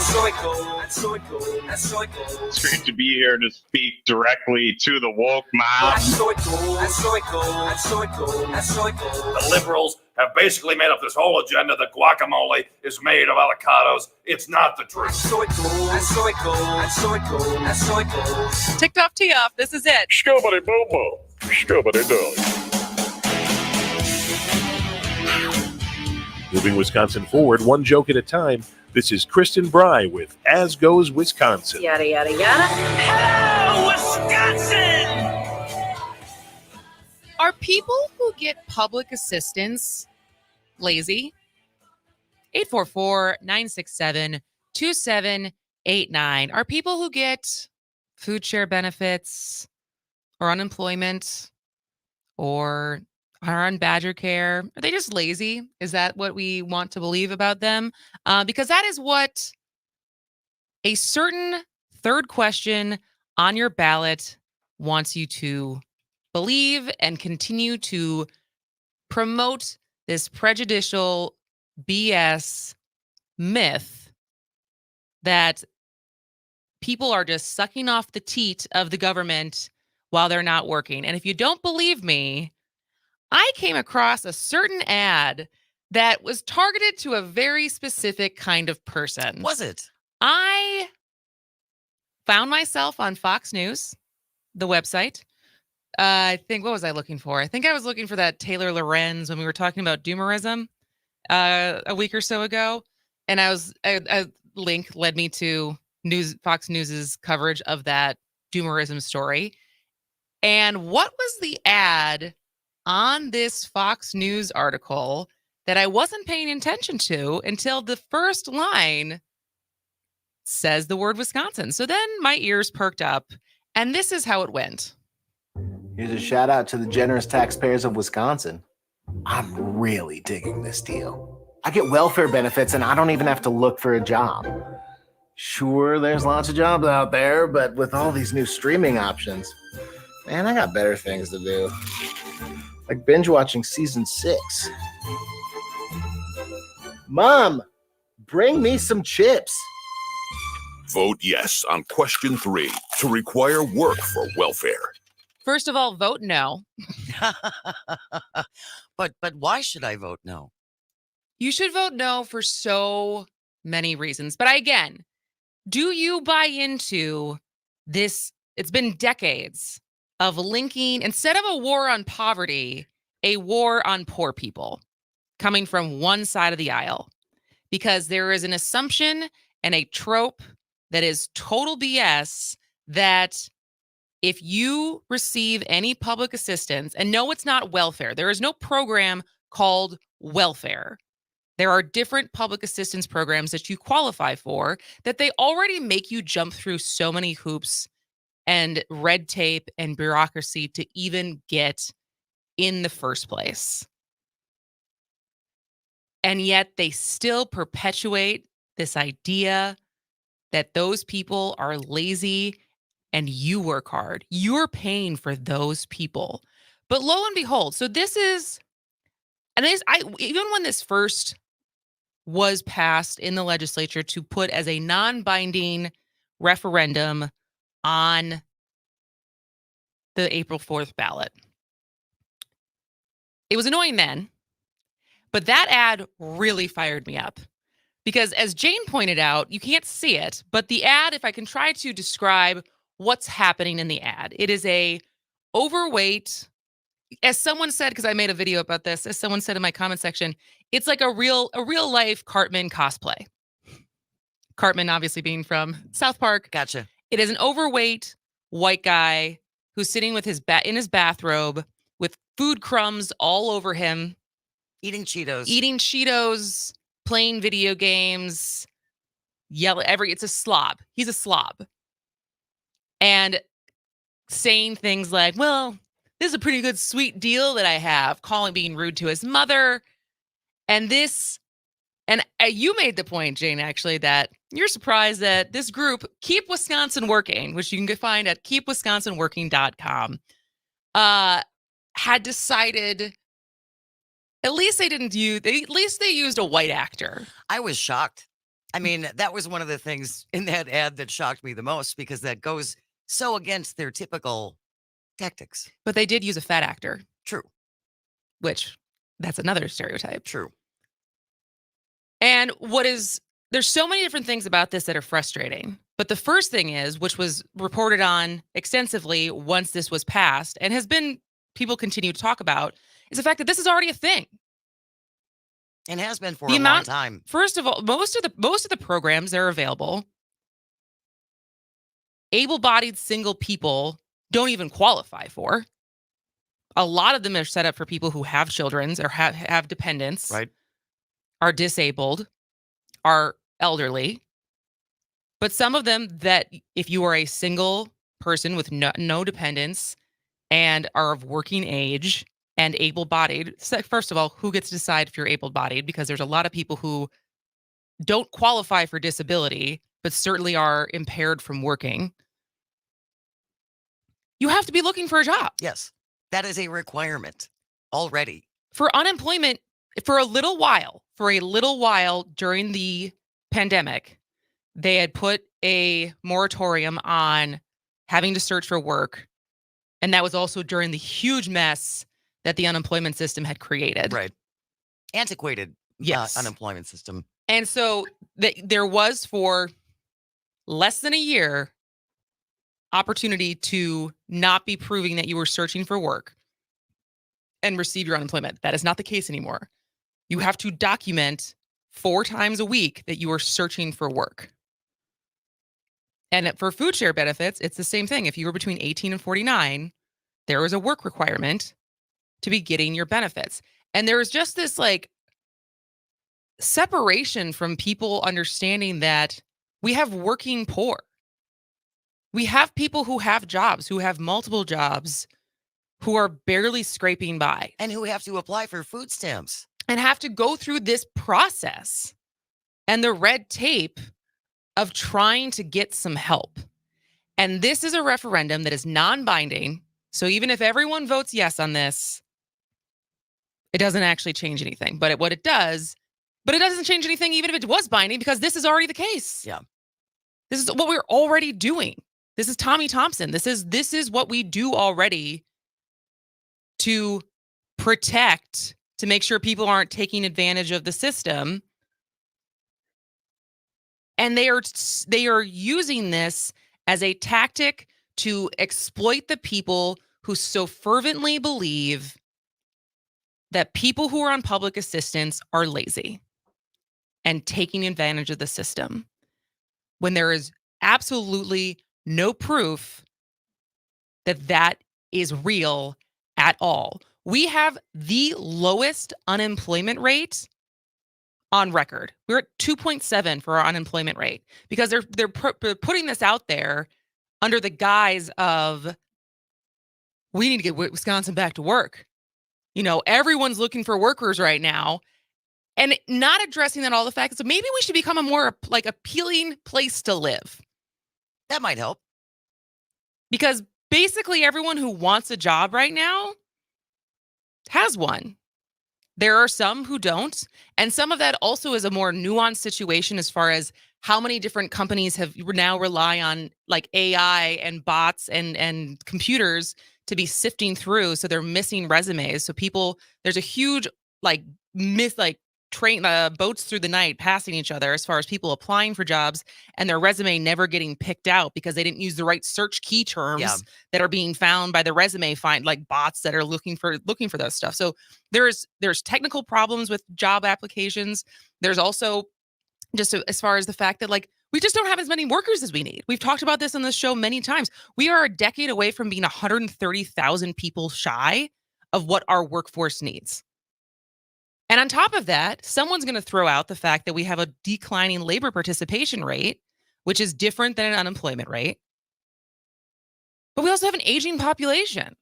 It's great to be here to speak directly to the woke mob. The liberals have basically made up this whole agenda that guacamole is made of avocados. It's not the truth. Ticked off, tee off. This is it. Scubbity bobo, scubbity dog. Moving Wisconsin forward, one joke at a time. This is Kristen Bry with As Goes Wisconsin. Yada, yada, yada. Hello, Wisconsin! Are people who get public assistance lazy? 844-967-2789. Are people who get food share benefits or unemployment or are on Badger Care, are they just lazy? Is that what we want to believe about them? Because that is what a certain third question on your ballot wants you to believe and continue to promote this prejudicial BS myth that people are just sucking off the teat of the government while they're not working. And if you don't believe me, I came across a certain ad that was targeted to a very specific kind of person. Was it? I found myself on Fox News, the website. I think, what was I looking for? I think I was looking for that Taylor Lorenz when we were talking about doomerism a week or so ago. And a link led me to Fox News's coverage of that doomerism story. And what was the ad on this Fox News article that I wasn't paying attention to until the first line says the word Wisconsin? So then my ears perked up, and this is how it went. Here's a shout out to the generous taxpayers of Wisconsin. I'm really digging this deal. I get welfare benefits and I don't even have to look for a job. Sure, there's lots of jobs out there, but with all these new streaming options, man, I got better things to do. Like binge watching season 6. Mom, bring me some chips. Vote yes on question 3 to require work for welfare. First of all, vote no. But why should I vote no? You should vote no for so many reasons. But again, do you buy into this? It's been decades of linking, instead of a war on poverty, a war on poor people coming from one side of the aisle. Because there is an assumption and a trope that is total BS that if you receive any public assistance, and no, it's not welfare. There is no program called welfare. There are different public assistance programs that you qualify for that they already make you jump through so many hoops and red tape and bureaucracy to even get in the first place. And yet they still perpetuate this idea that those people are lazy and you work hard. You're paying for those people. But lo and behold, so this is, and this, even when this first was passed in the legislature to put as a non-binding referendum on the April 4th ballot, it was annoying then, but that ad really fired me up. Because as Jane pointed out, you can't see it, but the ad, if I can try to describe what's happening in the ad, it is a overweight, as someone said, because I made a video about this, as someone said in my comment section, it's like a real life Cartman cosplay. Cartman obviously being from South Park. Gotcha. It is an overweight white guy who's sitting with his in his bathrobe with food crumbs all over him. Eating Cheetos. Playing video games, it's a slob. He's a slob. And saying things like, well, this is a pretty good sweet deal that I have, being rude to his mother. And you made the point, Jane, actually, that you're surprised that this group, Keep Wisconsin Working, which you can find at keepwisconsinworking.com, had decided at least they used a white actor. I was shocked. I mean, that was one of the things in that ad that shocked me the most because that goes so against their typical tactics. But they did use a fat actor, True, which that's another stereotype. true. And there's so many different things about this that are frustrating. But the first thing is, which was reported on extensively once this was passed and has been people continue to talk about, is the fact that this is already a thing. And has been for The a long time. First of all, most of the programs that are available, able-bodied single people don't even qualify for. A lot of them are set up for people who have children or have dependents, Right. are disabled, are elderly. But some of them that if you are a single person with no dependents and are of working age and able-bodied, so first of all, who gets to decide if you're able-bodied? Because there's a lot of people who don't qualify for disability, but certainly are impaired from working. You have to be looking for a job. Yes. That is a requirement already. For unemployment, for a little while during the pandemic, they had put a moratorium on having to search for work. And that was also during the huge mess that the unemployment system had created. Right. Antiquated Yes. unemployment system. And so there was for less than a year opportunity to not be proving that you were searching for work and receive your unemployment. That is not the case anymore. You have to document 4 times a week that you are searching for work. And for food share benefits, it's the same thing. If you were between 18 and 49, there was a work requirement to be getting your benefits. And there was just this like separation from people understanding that we have working poor. We have people who have jobs, who have multiple jobs, who are barely scraping by And who have to apply for food stamps. and have to go through this process and the red tape of trying to get some help. And this is a referendum that is non-binding. So even if everyone votes yes on this, it doesn't actually change anything. But it doesn't change anything even if it was binding because this is already the case. Yeah. This is what we're already doing. This is Tommy Thompson. This is what we do already to protect, to make sure people aren't taking advantage of the system. And they are using this as a tactic to exploit the people who so fervently believe that people who are on public assistance are lazy and taking advantage of the system when there is absolutely no proof that that is real at all. We have the lowest unemployment rate on record. We're at 2.7 for our unemployment rate because they're putting this out there under the guise of we need to get Wisconsin back to work. You know, everyone's looking for workers right now and not addressing that all the facts. So maybe we should become a more like appealing place to live. That might help. Because basically everyone who wants a job right now has one. There are some who don't. And some of that also is a more nuanced situation as far as how many different companies have now rely on like AI and bots and computers to be sifting through. So they're missing resumes. So there's a huge train boats through the night passing each other as far as people applying for jobs and their resume never getting picked out because they didn't use the right search key terms that are being found by the resume like bots that are looking for those stuff. So there's technical problems with job applications. There's also just as far as the fact that like we just don't have as many workers as we need. We've talked about this on this show many times. We are a decade away from being 130,000 people shy of what our workforce needs. And on top of that, someone's going to throw out the fact that we have a declining labor participation rate, which is different than an unemployment rate. But we also have an aging population.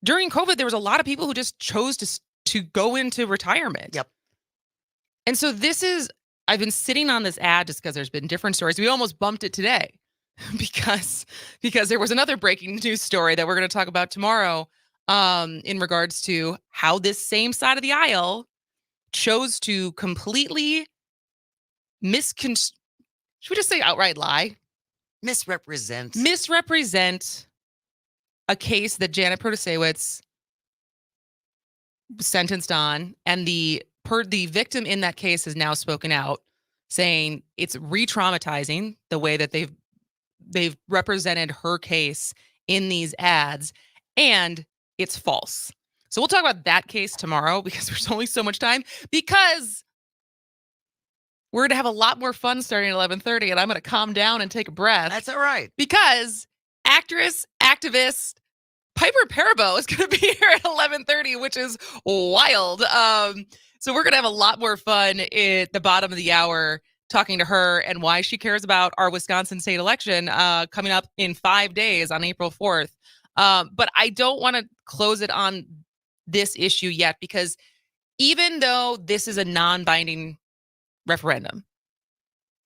During COVID, there was a lot of people who just chose to go into retirement. Yep. And so I've been sitting on this ad just because there's been different stories. We almost bumped it today because there was another breaking news story that we're going to talk about tomorrow in regards to how this same side of the aisle chose to completely should we just say outright lie? Misrepresent. Misrepresent a case that Janet Protasewicz sentenced on, and the victim in that case has now spoken out, saying it's re-traumatizing the way that they've represented her case in these ads, and it's false. So we'll talk about that case tomorrow because there's only so much time, because we're going to have a lot more fun starting at 11:30, and I'm going to calm down and take a breath. That's all right. Because activist Piper Perabo is going to be here at 11:30, which is wild. So we're going to have a lot more fun at the bottom of the hour talking to her and why she cares about our Wisconsin state election coming up in 5 days on April 4th. But I don't want to close it on this issue yet, because even though this is a non-binding referendum,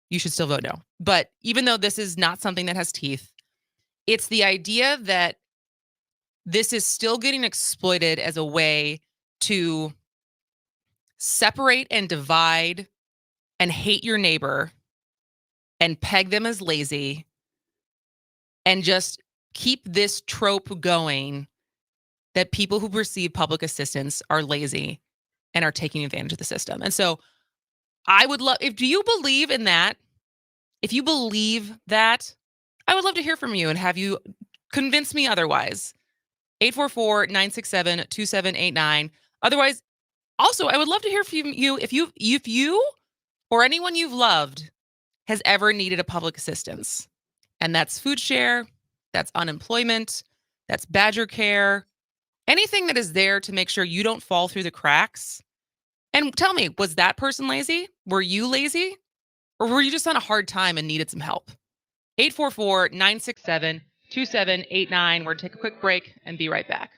you should still vote no. But even though this is not something that has teeth, it's the idea that this is still getting exploited as a way to separate and divide and hate your neighbor and peg them as lazy and just keep this trope going that people who receive public assistance are lazy and are taking advantage of the system. And so I would love, do you believe in that? If you believe that, I would love to hear from you and have you convince me otherwise. 844-967-2789. Otherwise, also, I would love to hear from you if you or anyone you've loved has ever needed a public assistance. And that's food share, that's unemployment, that's Badger Care, anything that is there to make sure you don't fall through the cracks. And tell me, was that person lazy? Were you lazy? Or were you just on a hard time and needed some help? 844-967-2789. We're going to take a quick break and be right back.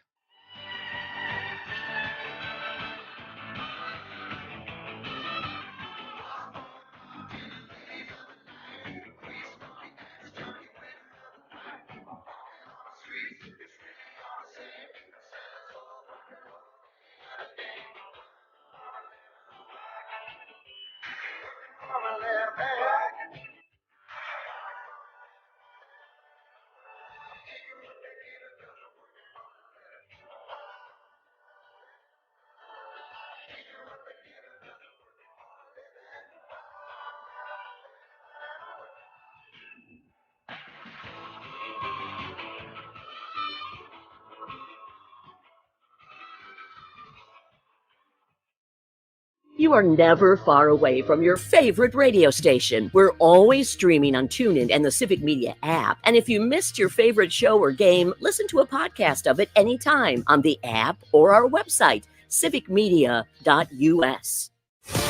You are never far away from your favorite radio station. We're always streaming on TuneIn and the Civic Media app. And if you missed your favorite show or game, listen to a podcast of it anytime on the app or our website, civicmedia.us.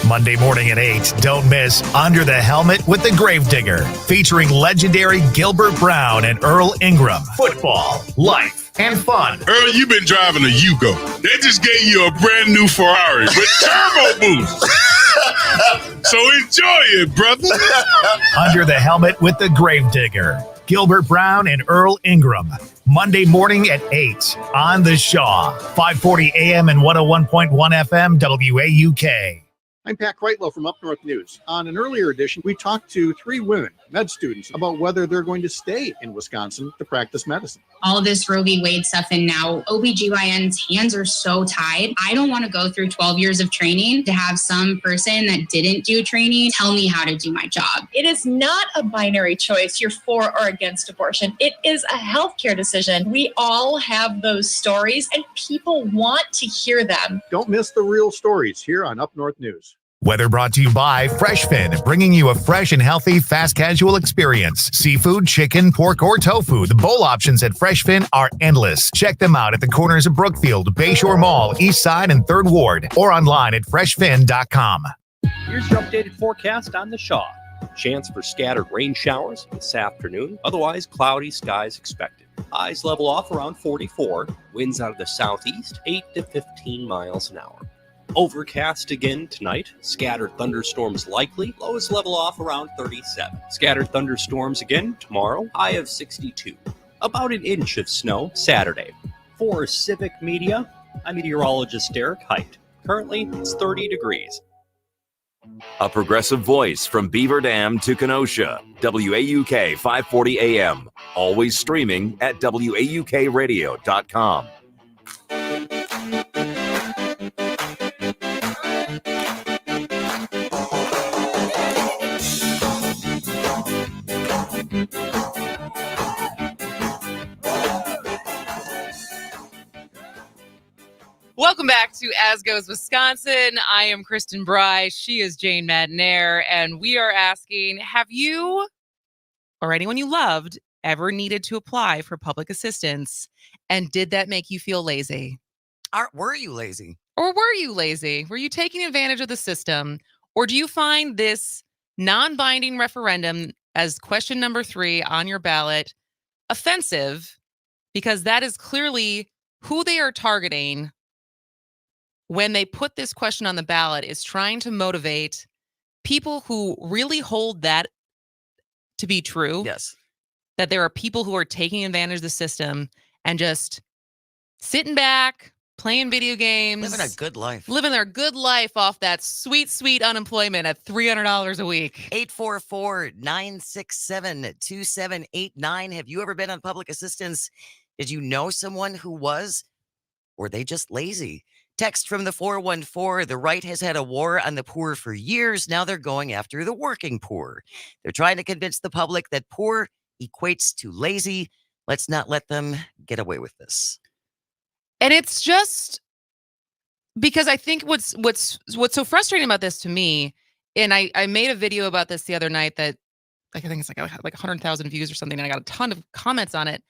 Monday morning at 8, don't miss Under the Helmet with the Gravedigger, featuring legendary Gilbert Brown and Earl Ingram. Football, life, and fun. Earl, you've been driving a Yugo. They just gave you a brand new Ferrari with turbo boost. So enjoy it, brother. Under the Helmet with the Gravedigger, Gilbert Brown and Earl Ingram. Monday morning at 8 on the Shaw, 540 AM and 101.1 FM WAUK. I'm Pat Kreitlow from Up North News. On an earlier edition, we talked to 3 women, med students, about whether they're going to stay in Wisconsin to practice medicine. All this Roe v. Wade stuff, and now OBGYN's hands are so tied. I don't want to go through 12 years of training to have some person that didn't do training tell me how to do my job. It is not a binary choice, you're for or against abortion. It is a healthcare decision. We all have those stories, and people want to hear them. Don't miss the real stories here on Up North News. Weather brought to you by FreshFin, bringing you a fresh and healthy fast casual experience. Seafood, chicken, pork, or tofu. The bowl options at FreshFin are endless. Check them out at the corners of Brookfield, Bayshore Mall, East Side, and 3rd Ward, or online at freshfin.com. Here's your updated forecast on the Shaw. Chance for scattered rain showers this afternoon. Otherwise, cloudy skies expected. Highs level off around 44. Winds out of the southeast, 8 to 15 miles an hour. Overcast again tonight. Scattered thunderstorms likely. Lows level off around 37. Scattered thunderstorms again tomorrow. High of 62. About an inch of snow Saturday. For Civic Media, I'm meteorologist Derek Height. Currently, it's 30 degrees. A progressive voice from Beaver Dam to Kenosha. WAUK 540 AM. Always streaming at WAUKradio.com. Welcome back to As Goes Wisconsin. I am Kristen Bry. She is Jane Madnair. And we are asking, have you or anyone you loved ever needed to apply for public assistance? And did that make you feel lazy? Were you lazy? Or were you lazy? Were you taking advantage of the system? Or do you find this non-binding referendum as question number 3 on your ballot offensive? Because that is clearly who they are targeting when they put this question on the ballot, is trying to motivate people who really hold that to be true. Yes. That there are people who are taking advantage of the system and just sitting back, playing video games. Living a good life. Living their good life off that sweet, sweet unemployment at $300 a week. 844-967-2789. Have you ever been on public assistance? Did you know someone who was? Or were they just lazy? Text from the 414, the right has had a war on the poor for years. Now they're going after the working poor. They're trying to convince the public that poor equates to lazy. Let's not let them get away with this. And it's just because I think what's so frustrating about this to me, and I made a video about this the other night that I think it's like 100,000 views or something, and I got a ton of comments on it.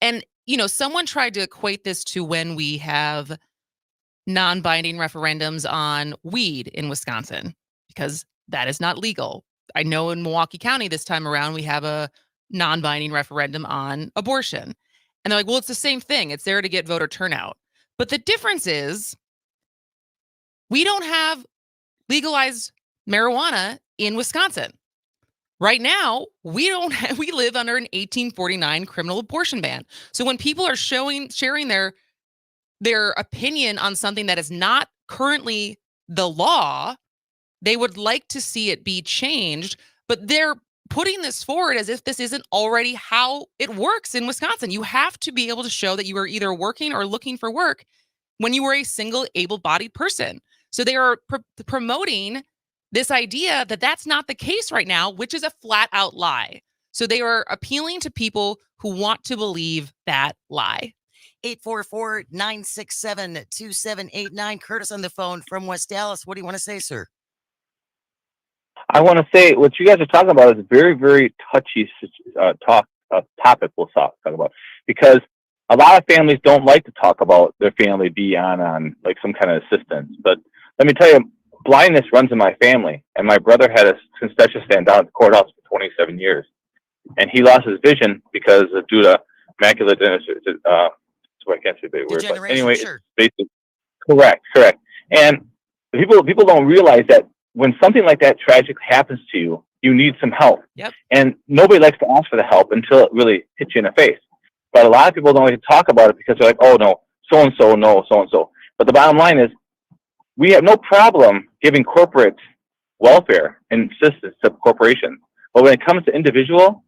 And, someone tried to equate this to when we have non-binding referendums on weed in Wisconsin, because that is not legal. I know in Milwaukee County this time around, we have a non-binding referendum on abortion. And they're like, well, it's the same thing. It's there to get voter turnout. But the difference is we don't have legalized marijuana in Wisconsin. Right now, we live under an 1849 criminal abortion ban. So when people are sharing their opinion on something that is not currently the law, they would like to see it be changed, but they're putting this forward as if this isn't already how it works in Wisconsin. You have to be able to show that you are either working or looking for work when you are a single able-bodied person. So they are promoting this idea that that's not the case right now, which is a flat-out lie. So they are appealing to people who want to believe that lie. 844-967-2789. Curtis on the phone from West Dallas. What do you want to say, sir? I want to say what you guys are talking about is a very, very touchy topic we'll talk about, because a lot of families don't like to talk about their family being on like some kind of assistance. But let me tell you, blindness runs in my family, and my brother had a concession stand down at the courthouse for 27 years, and he lost his vision because due to macular degeneration. So I can't say the word, but anyway, sure. It's basically correct. And people don't realize that when something like that tragic happens to you, you need some help. Yep. And nobody likes to ask for the help until it really hits you in the face. But a lot of people don't like to talk about it because they're like, oh no, so-and-so, no, so-and-so. But the bottom line is, we have no problem giving corporate welfare and assistance to corporations. But when it comes to individual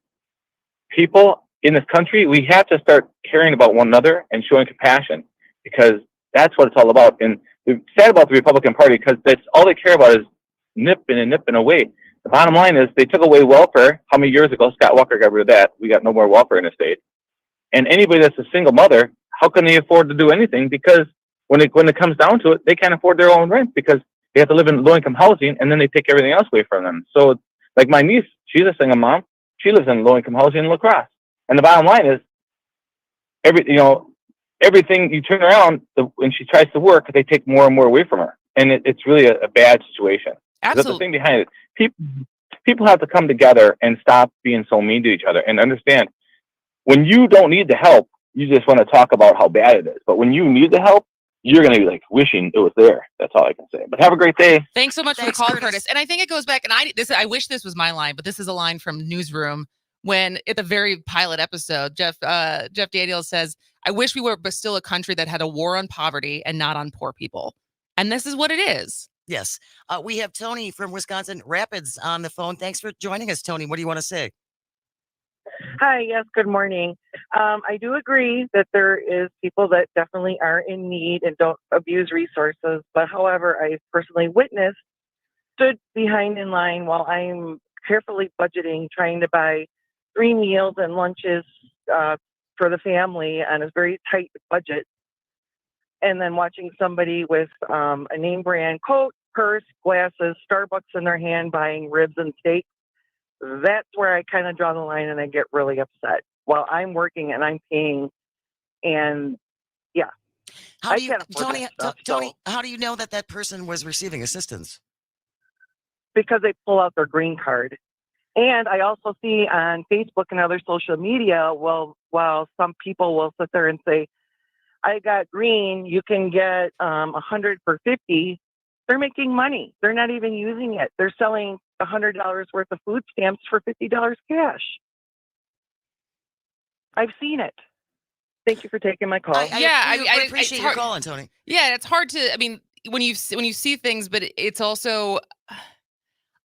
people in this country, we have to start caring about one another and showing compassion, because that's what it's all about. And it's sad about the Republican Party, because that's all they care about is nipping away. The bottom line is they took away welfare. How many years ago? Scott Walker got rid of that. We got no more welfare in the state. And anybody that's a single mother, how can they afford to do anything? Because when it comes down to it, they can't afford their own rent because they have to live in low-income housing, and then they take everything else away from them. So, like my niece, she's a single mom. She lives in low-income housing in La Crosse. And the bottom line is, everything you turn around, when she tries to work, they take more and more away from her. And it's really a bad situation. Absolutely. That's the thing behind it. People have to come together and stop being so mean to each other and understand, when you don't need the help, you just want to talk about how bad it is. But when you need the help, you're going to be like wishing it was there. That's all I can say. But have a great day. Thanks so much for the call, Curtis. And I think it goes back, and I wish this was my line, but this is a line from Newsroom, when at the very pilot episode, Jeff Daniels says, I wish we were still a country that had a war on poverty and not on poor people. And this is what it is. Yes. We have Tony from Wisconsin Rapids on the phone. Thanks for joining us, Tony. What do you want to say? Hi, yes, good morning. I do agree that there is people that definitely are in need and don't abuse resources. But however, I personally witnessed, stood behind in line while I'm carefully budgeting, trying to buy 3 meals and lunches for the family on a very tight budget. And then watching somebody with a name brand coat, purse, glasses, Starbucks in their hand buying ribs and steak. That's where I kind of draw the line and I get really upset while I'm working and I'm paying. And yeah, How do you, can't afford Tony? that stuff, Tony, so- how do you know that that person was receiving assistance? because they pull out their green card. And I also see on Facebook and other social media, well, while some people will sit there and say, I got green, you can get 100 for 50. They're making money. They're not even using it. They're selling $100 worth of food stamps for $50 cash. I've seen it. Thank you for taking my call. I appreciate your call, Tony. Yeah, it's hard to. I mean, when you see things, but it's also.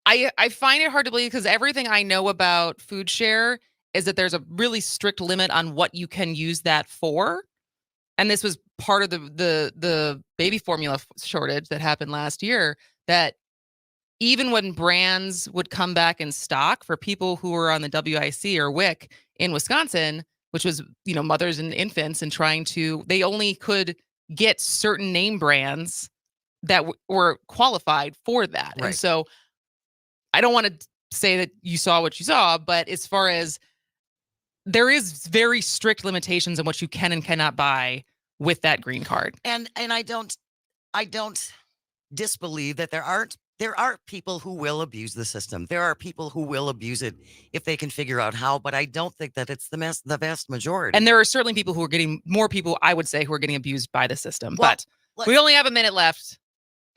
I find it hard to believe because everything I know about food share is that there's a really strict limit on what you can use that for. And this was part of the baby formula shortage that happened last year, that even when brands would come back in stock for people who were on the WIC or WIC in Wisconsin, which was, mothers and infants, and they only could get certain name brands that were qualified for that. Right. And so I don't want to say that you saw what you saw, but as far as there is very strict limitations on what you can and cannot buy with that green card. And I don't disbelieve that there are people who will abuse the system. There are people who will abuse it if they can figure out how, but I don't think that it's the vast majority. And there are certainly people who are more people, I would say, who are getting abused by the system. Well, but we only have a minute left.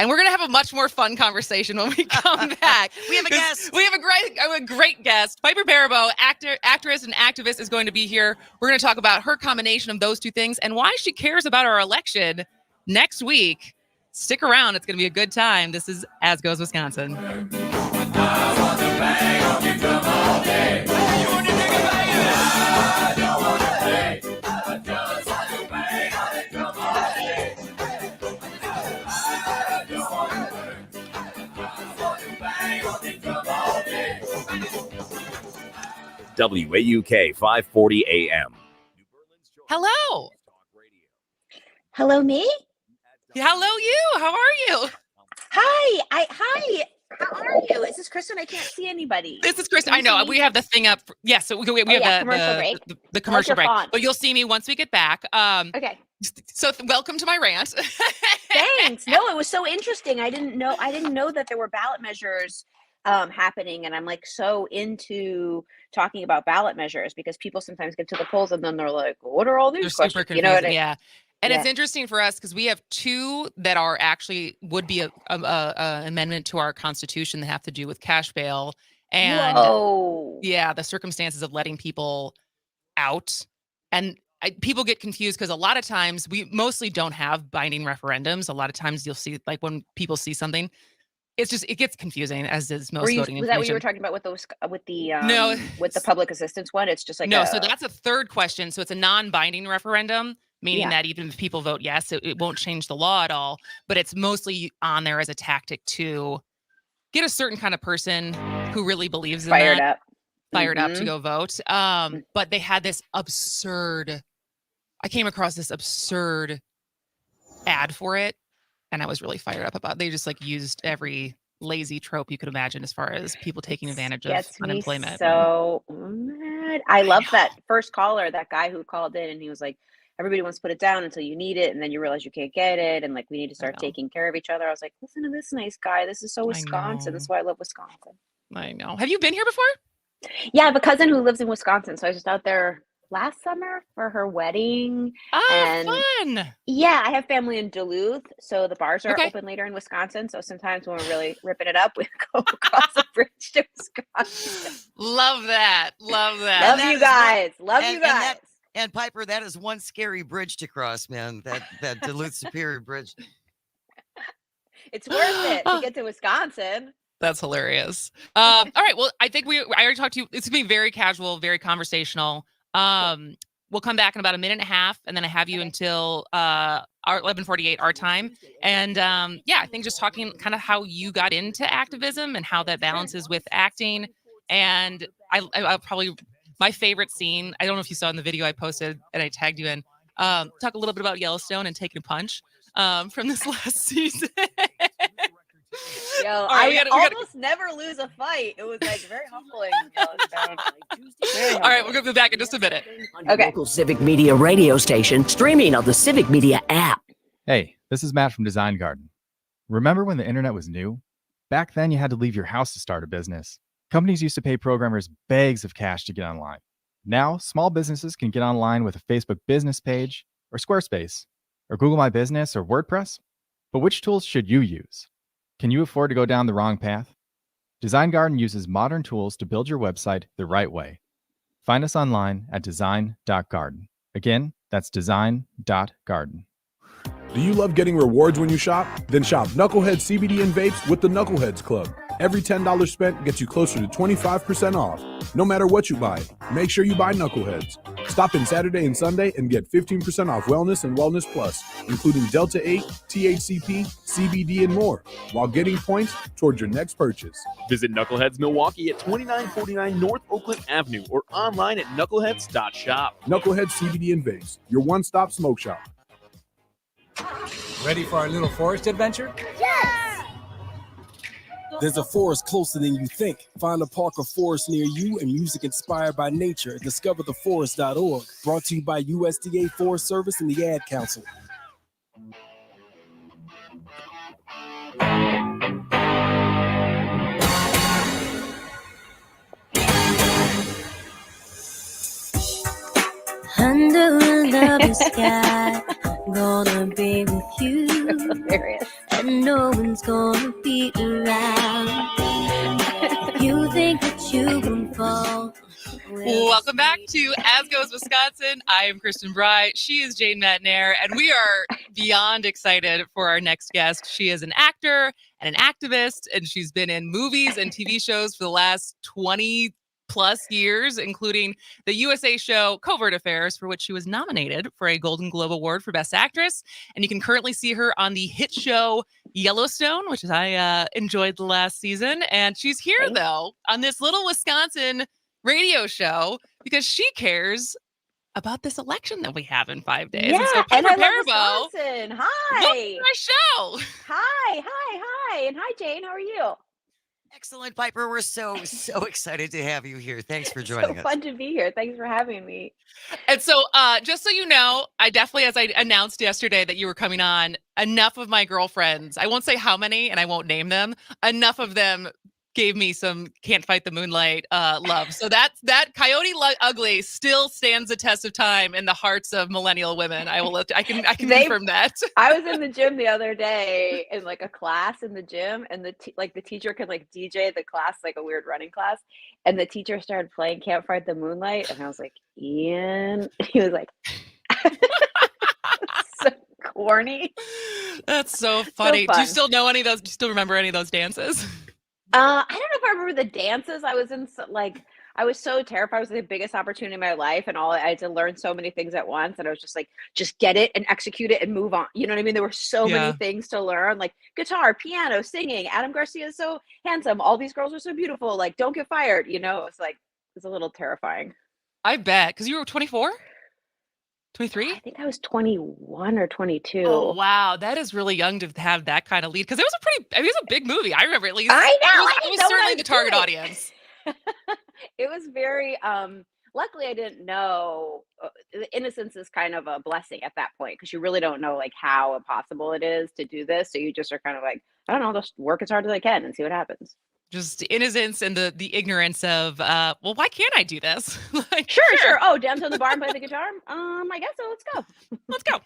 And we're going to have a much more fun conversation when we come back. We have a guest. We have a great guest. Piper Perabo, actress and activist, is going to be here. We're going to talk about her combination of those two things and why she cares about our election next week. Stick around. It's going to be a good time. This is As Goes Wisconsin. WAUK 540 AM. Hello. Hello, me? Hello, you. How are you? Hi. Hi. How are you? Is this Kristen? I can't see anybody. This is Kristen. Can I you know. see me? We have the thing up. Yes, so we have commercial break. the commercial your break. font. But you'll see me once we get back. Okay. So welcome to my rant. Thanks. No, it was so interesting. I didn't know that there were ballot measures happening, and I'm like so into talking about ballot measures because people sometimes get to the polls and then they're like, "What are all these They're questions?" super confusing. Yeah. And Yeah. it's interesting for us because we have two that are actually would be a amendment to our Constitution that have to do with cash bail and the circumstances of letting people out. And people get confused because a lot of times we mostly don't have binding referendums. A lot of times you'll see, like, when people see something, it gets confusing, as is most voting information. Was that what you were talking about with the No. with the public assistance one? It's just like so that's a third question. So it's a non-binding referendum, meaning that even if people vote yes, it won't change the law at all. But it's mostly on there as a tactic to get a certain kind of person who really believes in fired that, up. fired up to Mhm. go vote. But they had this absurd. I came across this absurd ad for it, and I was really fired up about it. They just used every lazy trope you could imagine as far as people taking advantage of Gets me unemployment. so mad. I love that first caller, that guy who called in and he was like, everybody wants to put it down until you need it, and then you realize you can't get it, and we need to start taking care of each other. I was like, listen to this nice guy. This is so Wisconsin. This is why I love Wisconsin. I know. Have you been here before? Yeah, I have a cousin who lives in Wisconsin, so I was just out there last summer for her wedding. Fun. Yeah, I have family in Duluth, so the bars are Okay. open later in Wisconsin. So sometimes when we're really ripping it up, we go across the bridge to Wisconsin. Love that. Love that. Love you guys. Love you guys. And Piper, that is one scary bridge to cross, man. That Duluth Superior Bridge. It's worth it to get to Wisconsin. That's hilarious. All right. Well, I think I already talked to you. It's gonna be very casual, very conversational. We'll come back in about a minute and a half, and then I have you until our 11:48 our time. And yeah, I think just talking kind of how you got into activism and how that balances with acting. And I probably my favorite scene. I don't know if you saw in the video I posted and I tagged you in. Talk a little bit about Yellowstone and taking a punch from this last season. Yo, right, I almost never lose a fight. It was like very humbling. All right, we're going to be back in just a minute. Okay. Local Civic Media radio station, streaming on the Civic Media app. Hey, this is Matt from Design Garden. Remember when the internet was new? Back then, you had to leave your house to start a business. Companies used to pay programmers bags of cash to get online. Now, small businesses can get online with a Facebook business page, or Squarespace, or Google My Business, or WordPress. But which tools should you use? Can you afford to go down the wrong path? Design Garden uses modern tools to build your website the right way. Find us online at design.garden. Again, that's design.garden. Do you love getting rewards when you shop? Then shop Knucklehead CBD and vapes with the Knuckleheads Club. Every $10 spent gets you closer to 25% off. No matter what you buy, make sure you buy Knuckleheads. Stop in Saturday and Sunday and get 15% off Wellness and Wellness Plus, including Delta 8, THCP, CBD, and more, while getting points towards your next purchase. Visit Knuckleheads Milwaukee at 2949 North Oakland Avenue or online at knuckleheads.shop. Knucklehead CBD and vapes, your one-stop smoke shop. Ready for our little forest adventure? Yes! There's a forest closer than you think. Find a park or forest near you and music inspired by nature at discovertheforest.org. Brought to you by USDA Forest Service and the Ad Council. Under a lovely sky, gonna be with you. And no one's gonna be around. You think that you won't fall. Welcome back to As Goes Wisconsin. I am Kristen Bry. She is Jane Matnair, and we are beyond excited for our next guest. She is an actor and an activist, and she's been in movies and TV shows for the last 20 plus years, including the USA show Covert Affairs, for which she was nominated for a Golden Globe Award for Best Actress. And you can currently see her on the hit show Yellowstone, which I enjoyed the last season. And she's here, though, on this little Wisconsin radio show because she cares about this election that we have in 5 days. Yeah, and so and I Piper love Perabo, Wisconsin. welcome Hi. to our show. Hi. And hi, Jane. How are you? Excellent, Piper. We're so excited to have you here. Thanks for So joining us. fun to be here. Thanks for having me. And so, just so you know, I definitely, as I announced yesterday that you were coming on, enough of my girlfriends, I won't say how many, and I won't name them, enough of them gave me some Can't Fight the Moonlight love. So that Coyote Ugly still stands the test of time in the hearts of millennial women. I can confirm that. I was in the gym the other day in like a class in the gym, and the teacher could like DJ the class, like a weird running class, and the teacher started playing Can't Fight the Moonlight, and I was like, Ian. He was like, so corny. That's so funny. fun. Do you still know any of those? Do you still remember any of those dances? I don't know if I remember the dances. I was in I was so terrified. It was the biggest opportunity in my life, and I had to learn so many things at once. And I was just like, just get it and execute it and move on. You know what I mean? There were so many things to learn, like guitar, piano, singing. Adam Garcia is so handsome. All these girls are so beautiful. Like, don't get fired. You know, it's a little terrifying. I bet, because you were 24? 23? I think I was 21 or 22. Oh, wow. That is really young to have that kind of lead, because it was a big movie. I remember at least. I know. It was certainly the target audience. It was very, luckily I didn't know. Innocence is kind of a blessing at that point, because you really don't know like how impossible it is to do this. So you just are kind of like, I don't know, just work as hard as I can and see what happens. Just innocence and the ignorance of, well, why can't I do this? Like, sure. Oh, down to the bar and play the guitar. I guess so. Let's go.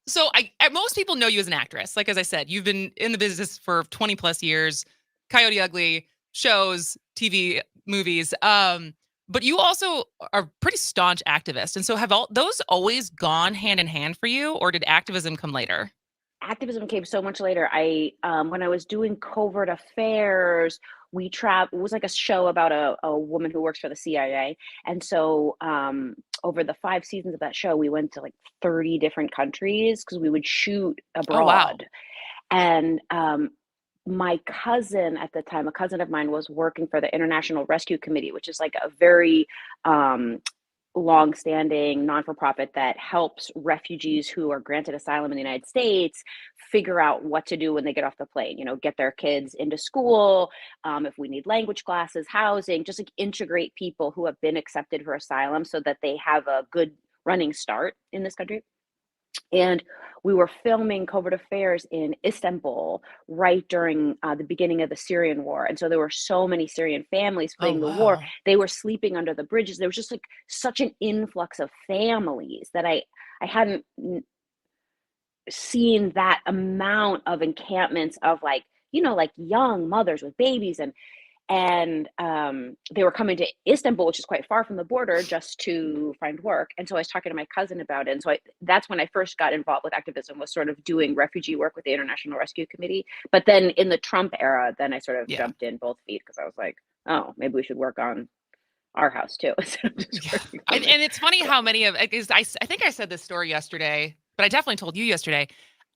So most people know you as an actress. Like, as I said, you've been in the business for 20 plus years, Coyote Ugly, shows, TV, movies. But you also are a pretty staunch activist. And so have those always gone hand in hand for you, or did activism come later? activism came so much later. When I was doing covert affairs, it was like a show about a woman who works for the CIA. And so over the 5 seasons of that show, we went to like 30 different countries because we would shoot Oh, wow. abroad. And my cousin at the time, a cousin of mine, was working for the International Rescue Committee, which is like a very long-standing non-for-profit that helps refugees who are granted asylum in the United States figure out what to do when they get off the plane, get their kids into school, if we need language classes, housing, just like integrate people who have been accepted for asylum so that they have a good running start in this country. And we were filming Covert Affairs in Istanbul right during the beginning of the Syrian war. And so there were so many Syrian families Oh, fleeing the war. wow. They were sleeping under the bridges. There was just like such an influx of families that I hadn't seen that amount of encampments of like young mothers with babies and they were coming to Istanbul, which is quite far from the border, just to find work. And so I was talking to my cousin about it. And so that's when I first got involved with activism, was sort of doing refugee work with the International Rescue Committee. But then in the Trump era, then I sort of jumped in both feet because I was like, oh, maybe we should work on our house too. And it's funny how many of, because I think I said this story yesterday, but I definitely told you yesterday.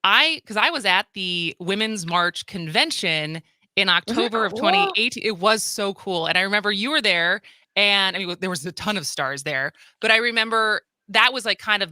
Because I was at the Women's March convention in October of 2018. It was so cool. And I remember you were there, and I mean, there was a ton of stars there, but I remember that was like kind of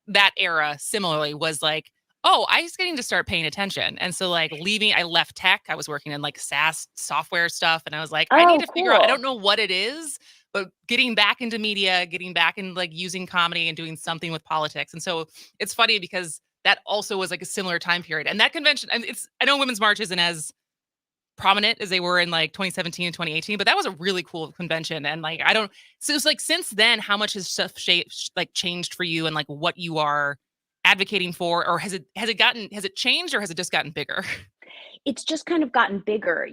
that era similarly was like, oh, I was getting to start paying attention. And so like I left tech. I was working in like SaaS software stuff. And I was like, I need to figure out, I don't know what it is, but getting back into media, getting back in like using comedy and doing something with politics. And so it's funny because that also was like a similar time period. And that convention, and I know Women's March isn't as prominent as they were in like 2017 and 2018, but that was a really cool convention. And like, so it's like, since then, how much has stuff changed for you and like what you are advocating for, or has it changed, or has it just gotten bigger? It's just kind of gotten bigger.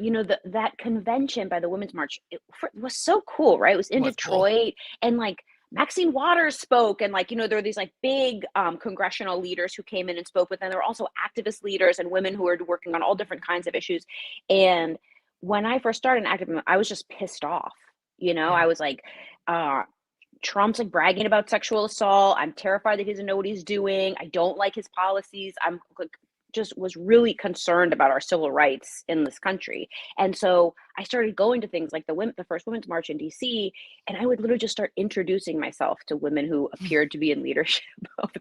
That convention by the Women's March, it was so cool, right? It was in Detroit, and like Maxine Waters spoke, and like, there were these like big congressional leaders who came in and spoke, but then there were also activist leaders and women who were working on all different kinds of issues. And when I first started in activism, I was just pissed off. I was like, Trump's like bragging about sexual assault. I'm terrified that he doesn't know what he's doing. I don't like his policies. I'm like, just was really concerned about our civil rights in this country. And so I started going to things like the first Women's March in DC, and I would literally just start introducing myself to women who appeared to be in leadership of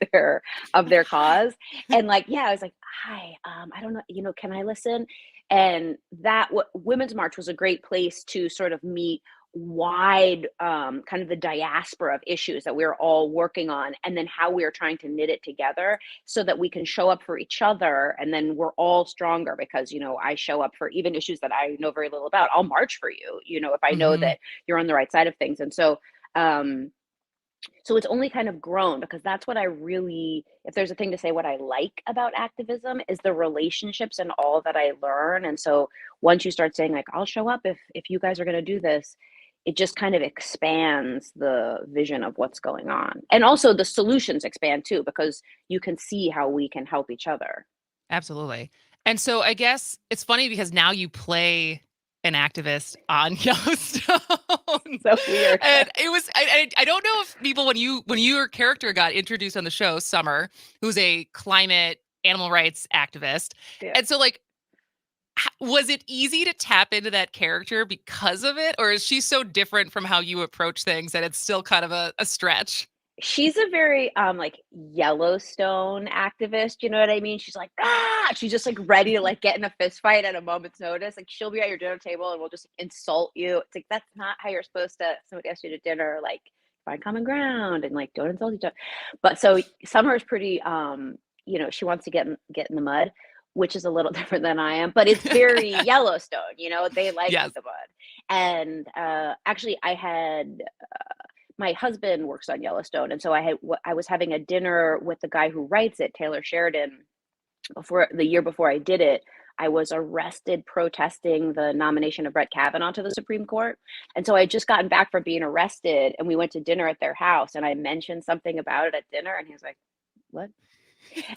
their cause. And like, I was like, hi, I don't know, can I listen? And Women's March was a great place to sort of meet wide kind of the diaspora of issues that we're all working on, and then how we're trying to knit it together so that we can show up for each other, and then we're all stronger because I show up for even issues that I know very little about. I'll march for you, if I know that you're on the right side of things. And so so it's only kind of grown, because that's what if there's a thing to say, what I like about activism is the relationships and all that I learn. And so once you start saying like, I'll show up if you guys are going to do this, it just kind of expands the vision of what's going on. And also the solutions expand too, because you can see how we can help each other. Absolutely. And so I guess it's funny because now you play an activist on Yellowstone. So weird. And it was, I don't know if people, when your character got introduced on the show, Summer, who's a climate animal rights activist. Yeah. And so like, was it easy to tap into that character because of it? Or is she so different from how you approach things that it's still kind of a stretch? She's a very like Yellowstone activist, you know what I mean? She's like, she's just like ready to like get in a fist fight at a moment's notice. Like she'll be at your dinner table and we'll just insult you. It's like, that's not how you're supposed to, somebody asks you to dinner, like find common ground and like don't insult each other. But so Summer is pretty she wants to get in the mud, which is a little different than I am, but it's very Yellowstone, they like the mud. And actually I had my husband works on Yellowstone, and so I was having a dinner with the guy who writes it, Taylor Sheridan. The year before I did it, I was arrested protesting the nomination of Brett Kavanaugh to the Supreme Court. And so I had just gotten back from being arrested, and we went to dinner at their house, and I mentioned something about it at dinner, and he was like, what?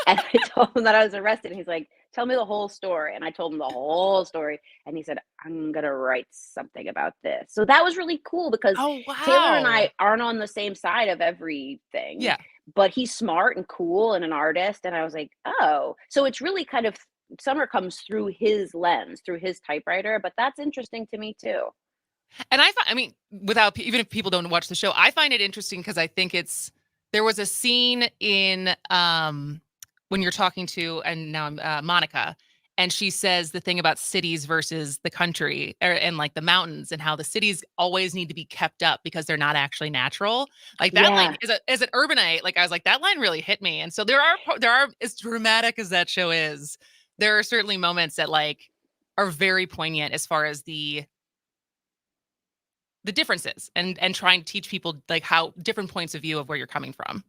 And I told him that I was arrested. And he's like, tell me the whole story. And I told him the whole story. And he said, I'm going to write something about this. So that was really cool because Oh, Taylor and wow. I aren't on the same side of everything. Yeah. But he's smart and cool and an artist. And I was like, oh. So it's really kind of, Summer comes through his lens, through his typewriter. But that's interesting to me, too. And I mean, even if people don't watch the show, I find it interesting because I think there was a scene in when you're talking to, and now I'm Monica, and she says the thing about cities versus the country and like the mountains, and how the cities always need to be kept up because they're not actually natural. Like that line as an urbanite, like I was like, that line really hit me. And so there are, as dramatic as that show is, there are certainly moments that like are very poignant as far as the differences and trying to teach people like how different points of view of where you're coming from.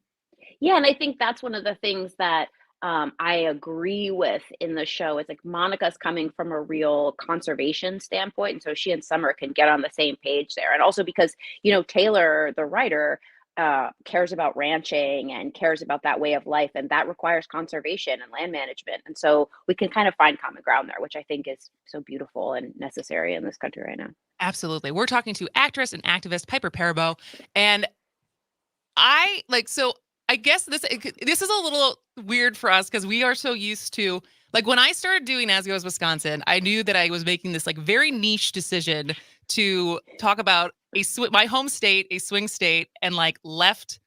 Yeah, and I think that's one of the things that I agree with in the show. Is like Monica's coming from a real conservation standpoint, and so she and Summer can get on the same page there. And also because Taylor, the writer, cares about ranching and cares about that way of life, and that requires conservation and land management. And so we can kind of find common ground there, which I think is so beautiful and necessary in this country right now. Absolutely. We're talking to actress and activist Piper Perabo, and I guess this is a little weird for us because we are so used to, like, when I started doing As Goes Wisconsin, I knew that I was making this like very niche decision to talk about my home state, a swing state, and like left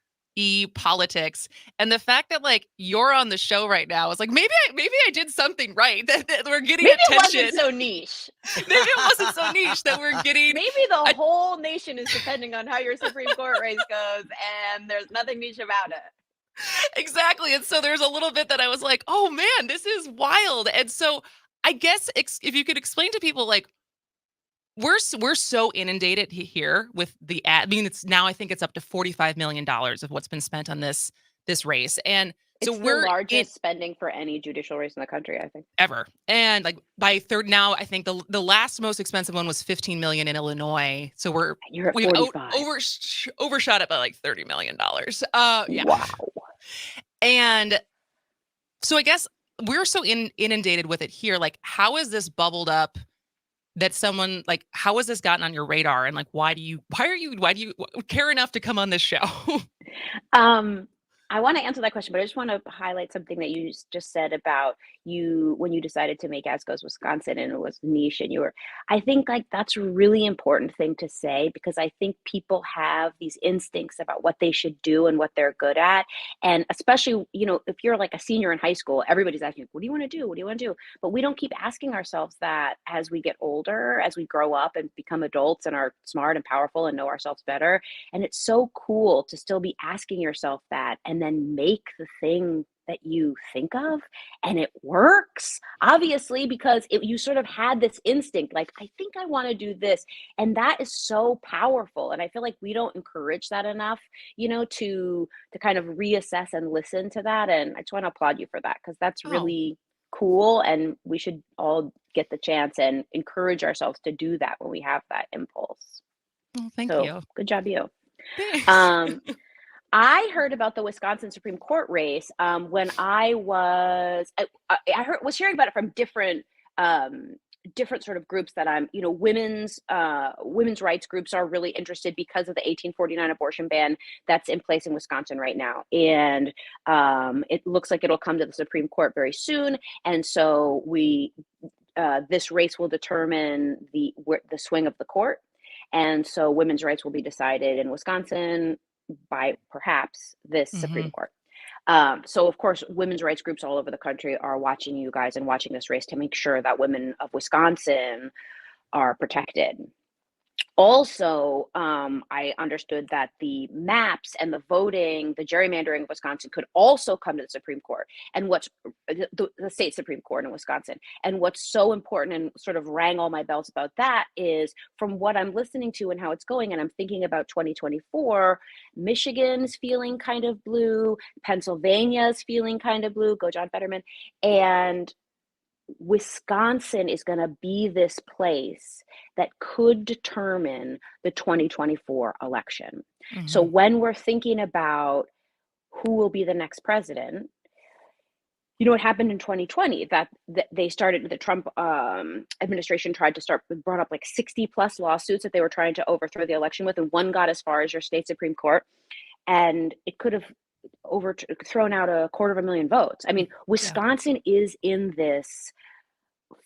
politics. And the fact that like you're on the show right now is like maybe I did something right that we're getting attention. Maybe it wasn't so niche. Maybe it wasn't so niche that we're getting. Maybe the whole nation is depending on how your Supreme Court race goes, and there's nothing niche about it. Exactly. And so there's a little bit that I was like, oh man, this is wild. And so I guess if you could explain to people, like, we're so inundated here with the ad. I mean, I think it's up to $45 million of what's been spent on this race. And so it's the largest spending for any judicial race in the country, I think. Ever. And like by third now, I think the last most expensive one was $15 million in Illinois. So we've overshot it by like $30 million. Yeah. Wow. And so I guess we're so inundated with it here. Like, how is this bubbled up that someone like, how has this gotten on your radar? And like, why do you care enough to come on this show? I want to answer that question, but I just want to highlight something that you just said about when you decided to make As Goes Wisconsin and it was niche and I think like that's a really important thing to say because I think people have these instincts about what they should do and what they're good at. And especially, if you're like a senior in high school, everybody's asking, what do you want to do? What do you want to do? But we don't keep asking ourselves that as we get older, as we grow up and become adults and are smart and powerful and know ourselves better. And it's so cool to still be asking yourself that and then make the thing that you think of, and it works obviously because you sort of had this instinct like I think I want to do this, and that is so powerful. And I feel like we don't encourage that enough, to kind of reassess and listen to that. And I just want to applaud you for that because that's really cool, and we should all get the chance and encourage ourselves to do that when we have that impulse. Well, thank you. Good job, you. I heard about the Wisconsin Supreme Court race when I was hearing about it from different sort of groups that I'm, women's rights groups are really interested because of the 1849 abortion ban that's in place in Wisconsin right now. And it looks like it'll come to the Supreme Court very soon. And so this race will determine the swing of the court. And so women's rights will be decided in Wisconsin by perhaps this Supreme Court. So of course, women's rights groups all over the country are watching you guys and watching this race to make sure that women of Wisconsin are protected. Also, I understood that the maps and the voting, the gerrymandering of Wisconsin could also come to the Supreme Court and the state Supreme Court in Wisconsin. And what's so important and sort of rang all my bells about that is from what I'm listening to and how it's going, and I'm thinking about 2024, Michigan's feeling kind of blue, Pennsylvania's feeling kind of blue, go John Fetterman, and Wisconsin is going to be this place that could determine the 2024 election. So when we're thinking about who will be the next president, you know what happened in 2020, that they started, the Trump administration brought up like 60 plus lawsuits that they were trying to overthrow the election with, and one got as far as your state Supreme Court, and it could have thrown out 250,000 votes. I mean, Wisconsin is in this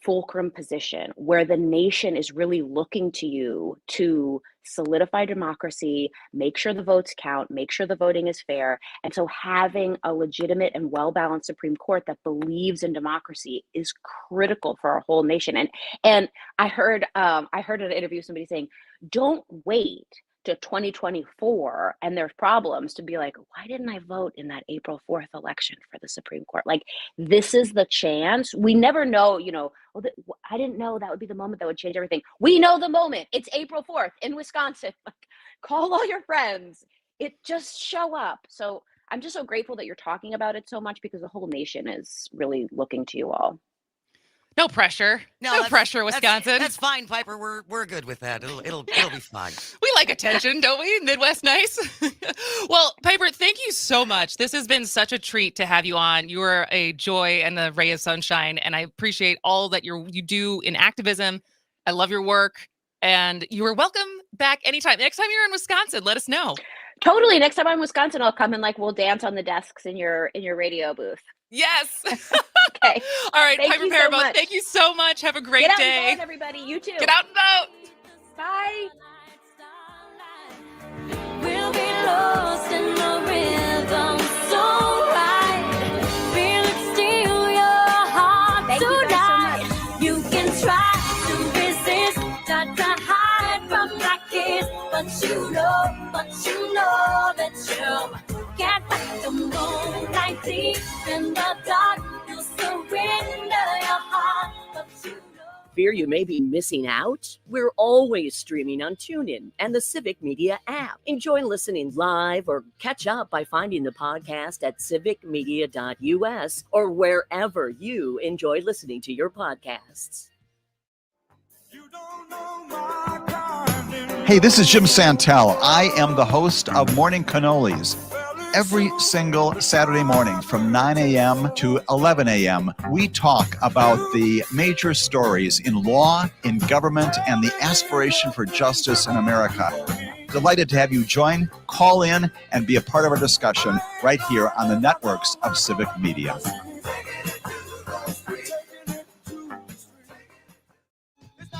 fulcrum position where the nation is really looking to you to solidify democracy, make sure the votes count, make sure the voting is fair. And so having a legitimate and well-balanced Supreme Court that believes in democracy is critical for our whole nation. And I heard in an interview somebody saying, don't wait to 2024 and there's problems to be like, why didn't I vote in that April 4th election for the Supreme Court? Like, this is the chance. We never know, I didn't know that would be the moment that would change everything. We know the moment. It's April 4th in Wisconsin. Like, call all your friends. It just show up. So I'm just so grateful that you're talking about it so much, because the whole nation is really looking to you all. No pressure. No pressure, Wisconsin. That's fine, Piper. We're good with that. It'll be fine. We like attention, don't we? Midwest nice. Well, Piper, thank you so much. This has been such a treat to have you on. You are a joy and the ray of sunshine, and I appreciate all that you do in activism. I love your work, and you are welcome back anytime. Next time you're in Wisconsin, let us know. Totally. Next time I'm in Wisconsin, I'll come and we'll dance on the desks in your radio booth. Yes. Okay. All right, Thank Piper you so Perabo, much. thank you so much. Have a great Get out day. and vote, everybody. You too. Get out and vote. Bye. We'll be lost in the rhythm, so right. Feel it steal your heart Thank you guys so tonight. You can try to resist, try to hide from my kiss, but you know that you can't fight the moonlight deep in the dark. You surrender your heart, but you. Fear you may be missing out? We're always streaming on TuneIn and the Civic Media app. Enjoy listening live or catch up by finding the podcast at civicmedia.us or wherever you enjoy listening to your podcasts. Hey, this is Jim Santel. I am the host of Morning Cannolis. Every single Saturday morning from 9 a.m. to 11 a.m., we talk about the major stories in law, in government, and the aspiration for justice in America. Delighted to have you join, call in, and be a part of our discussion right here on the networks of Civic Media.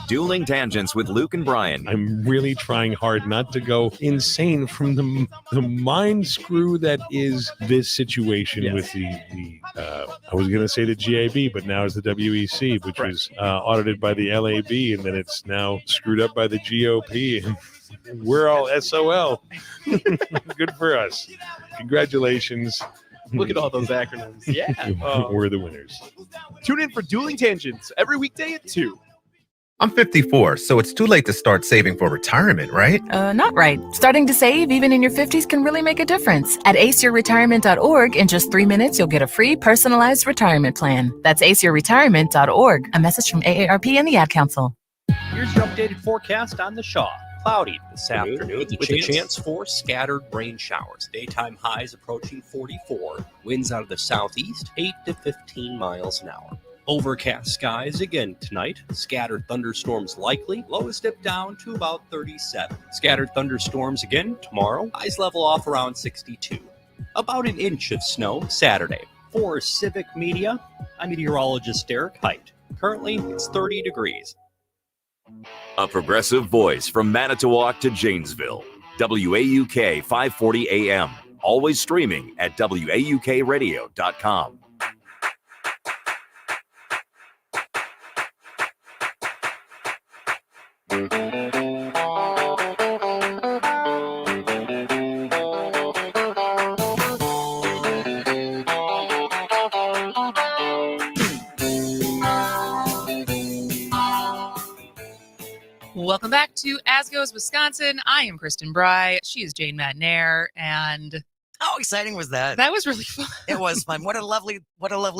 Dueling Tangents with Luke and Brian. I'm really trying hard not to go insane from the mind screw that is this situation with the I was going to say the GAB, but now it's the WEC, which was audited by the LAB, and then it's now screwed up by the GOP. And we're all SOL. Good for us. Congratulations. Look at all those acronyms. Yeah. We're the winners. Tune in for Dueling Tangents every weekday at 2. I'm 54, so it's too late to start saving for retirement, right? Not right. Starting to save even in your 50s can really make a difference. At aceyourretirement.org, in just 3 minutes, you'll get a free personalized retirement plan. That's aceyourretirement.org. A message from AARP and the Ad Council. Here's your updated forecast on the Shaw. Cloudy this afternoon with a chance for scattered rain showers. Daytime highs approaching 44. Winds out of the southeast, 8 to 15 miles an hour. Overcast skies again tonight. Scattered thunderstorms likely. Lows dip down to about 37. Scattered thunderstorms again tomorrow. Highs level off around 62. About an inch of snow Saturday. For Civic Media, I'm meteorologist Derek Height. Currently, it's 30 degrees. A progressive voice from Manitowoc to Janesville. WAUK 540 AM. Always streaming at WAUKradio.com. Welcome back to As Goes Wisconsin. I am Kristen Bry. She is Jane Madnair, and how exciting was that? That was really fun. It was fun. What a lovely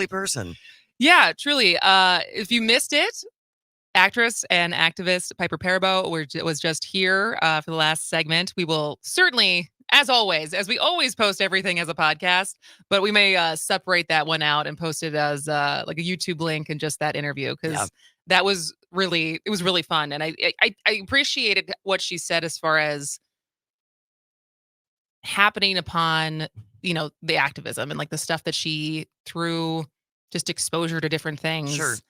person. Yeah, truly. If you missed it, Actress and activist Piper Perabo was just here for the last segment. We will certainly, as always, as we always post everything as a podcast, but we may separate that one out and post it as like a YouTube link and just that interview, because that was really fun. And I appreciated what she said as far as happening upon, the activism and like the stuff that she, through just exposure to different things,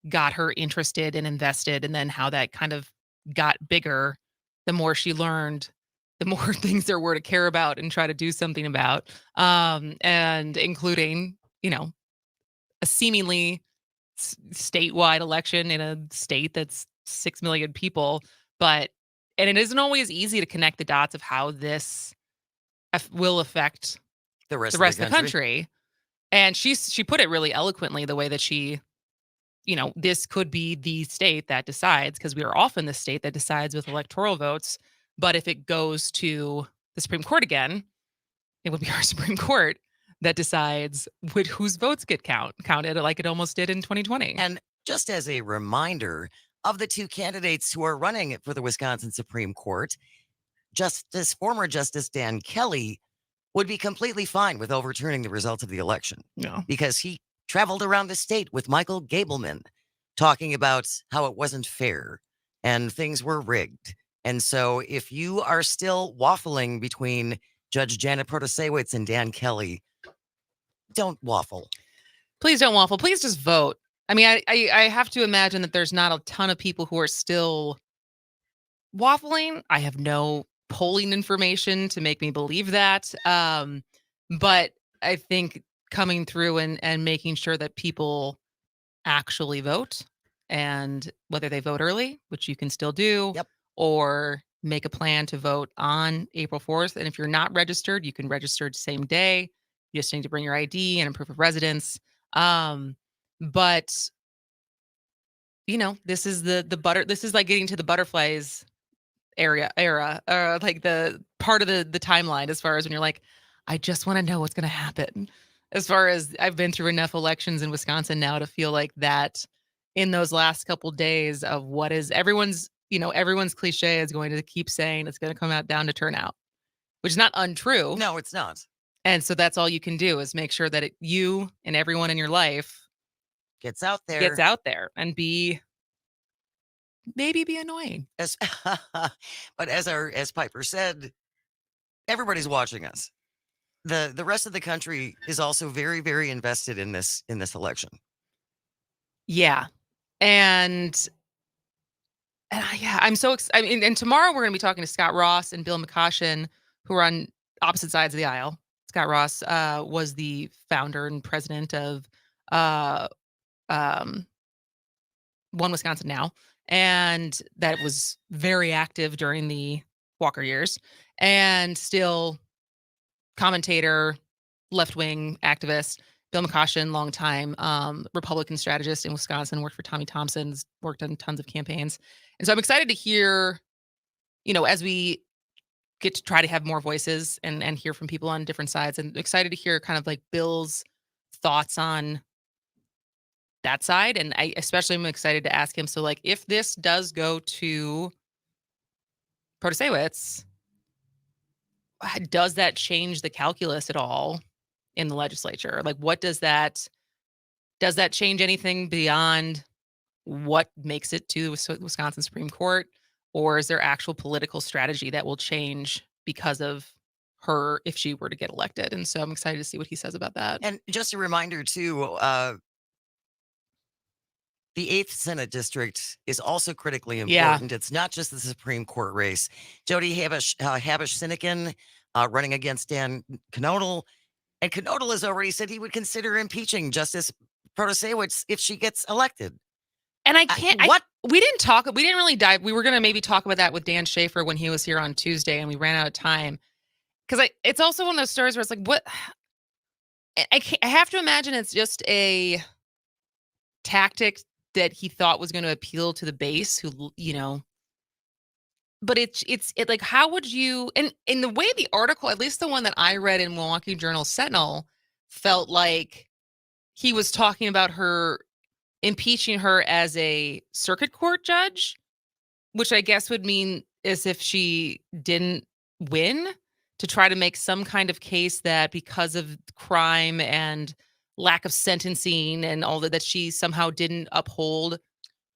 got her interested and invested, and then how that kind of got bigger the more she learned, the more things there were to care about and try to do something about, and including, a seemingly statewide election in a state that's 6 million people. And it isn't always easy to connect the dots of how this will affect the rest of the country. And she put it really eloquently, the way that she, this could be the state that decides, because we are often the state that decides with electoral votes. But if it goes to the Supreme Court again, it would be our Supreme Court that decides whose votes get counted, like it almost did in 2020. And just as a reminder, of the two candidates who are running for the Wisconsin Supreme Court, former Justice Dan Kelly would be completely fine with overturning the results of the election. No. Because he traveled around the state with Michael Gableman talking about how it wasn't fair and things were rigged. And so if you are still waffling between Judge Janet Protasiewicz and Dan Kelly, don't waffle. Please don't waffle. Please just vote. I mean, I have to imagine that there's not a ton of people who are still waffling. I have no polling information to make me believe that. But I think coming through and making sure that people actually vote, and whether they vote early, which you can still do, or make a plan to vote on April 4th. And if you're not registered, you can register the same day. You just need to bring your ID and a proof of residence. But this is this is like getting to the butterflies era, like the part of the timeline, as far as when you're like, I just want to know what's going to happen. As far as I've been through enough elections in Wisconsin now to feel like that in those last couple days of what is everyone's cliche is going to keep saying it's going to come out down to turnout, which is not untrue. No, it's not. And so that's all you can do, is make sure that you and everyone in your life gets out there and maybe be annoying. But as Piper said, everybody's watching us. The rest of the country is also very, very invested in this election. Yeah. And I'm so excited. And tomorrow we're going to be talking to Scott Ross and Bill McCoshen, who are on opposite sides of the aisle. Scott Ross was the founder and president of One Wisconsin Now, and that was very active during the Walker years, and still commentator, left-wing activist. Bill McCoshen, longtime Republican strategist in Wisconsin, worked for Tommy Thompson's, worked on tons of campaigns. And so I'm excited to hear, as we get to try to have more voices and hear from people on different sides, and excited to hear kind of like Bill's thoughts on that side. And I especially am excited to ask him, so like, if this does go to Protasiewicz, does that change the calculus at all in the legislature? Like, what does that change anything beyond what makes it to the Wisconsin Supreme Court? Or is there actual political strategy that will change because of her if she were to get elected? And so I'm excited to see what he says about that. And just a reminder too, the 8th Senate District is also critically important. It's not just the Supreme Court race. Jody Habush-Sinekin running against Dan Knodel. And Knodel has already said he would consider impeaching Justice Protasiewicz if she gets elected. And we didn't really dive. We were going to maybe talk about that with Dan Schaefer when he was here on Tuesday, and we ran out of time. Because it's also one of those stories where it's like, what? I have to imagine it's just a tactic that he thought was going to appeal to the base, who, but it's like, how would you, and in the way the article, at least the one that I read in Milwaukee Journal Sentinel, felt like he was talking about her impeaching her as a circuit court judge, which I guess would mean as if she didn't win, to try to make some kind of case that because of crime and lack of sentencing and all that she somehow didn't uphold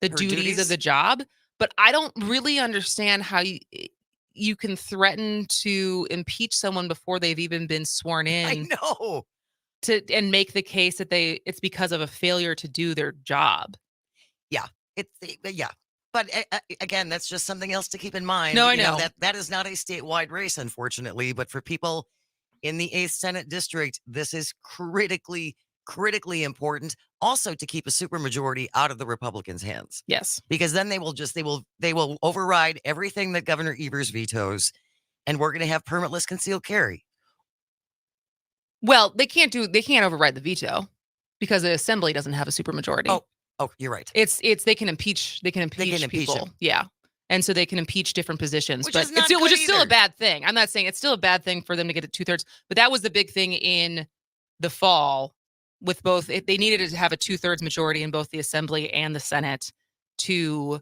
the duties of the job. But I don't really understand how you can threaten to impeach someone before they've even been sworn in. I know. And make the case that it's because of a failure to do their job. Yeah. But again, that's just something else to keep in mind. No, I know. That is not a statewide race, unfortunately. But for people in the 8th Senate District, this is critically important. Also, to keep a supermajority out of the Republicans' hands. Yes, because then they will override everything that Governor Evers vetoes, and we're going to have permitless concealed carry. Well, they can't override the veto because the assembly doesn't have a supermajority. Oh, you're right. It's they can impeach people. Him. Yeah. And so they can impeach different positions, Which but is not which good is still either. a bad thing. I'm not saying it's still a bad thing for them to get it 2/3, but that was the big thing in the fall with both. They needed to have a 2/3 majority in both the assembly and the Senate to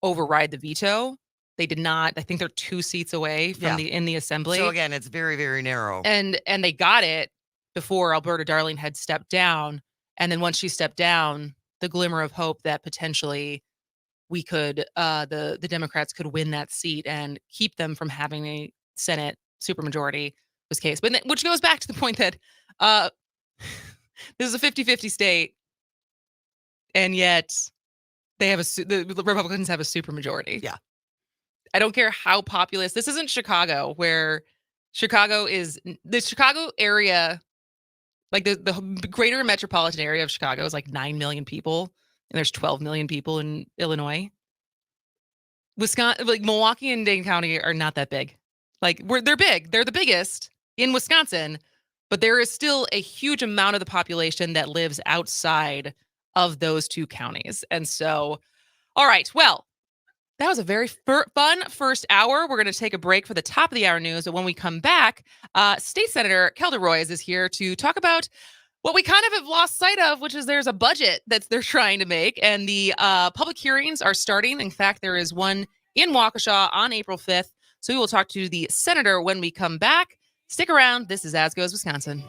override the veto. They did not. I think they're 2 seats away from in the assembly. So again, it's very, very narrow. And they got it before Alberta Darling had stepped down. And then once she stepped down, the glimmer of hope that potentially we could, the Democrats could win that seat and keep them from having a Senate supermajority was case. But which goes back to the point that this is a 50-50 state, and yet they have the Republicans have a supermajority. Yeah. I don't care how populous. This isn't Chicago, where Chicago is the Chicago area. Like the greater metropolitan area of Chicago is like 9 million people, and there's 12 million people in Illinois. Wisconsin, like Milwaukee and Dane County are not that big. Like they're big. They're the biggest in Wisconsin, but there is still a huge amount of the population that lives outside of those 2 counties. And so, all right, well, that was a very fun first hour. We're going to take a break for the top of the hour news. But when we come back, State Senator Kelda Roys is here to talk about what we kind of have lost sight of, which is there's a budget that they're trying to make. And the public hearings are starting. In fact, there is one in Waukesha on April 5th. So we will talk to the senator when we come back. Stick around. This is As Goes Wisconsin.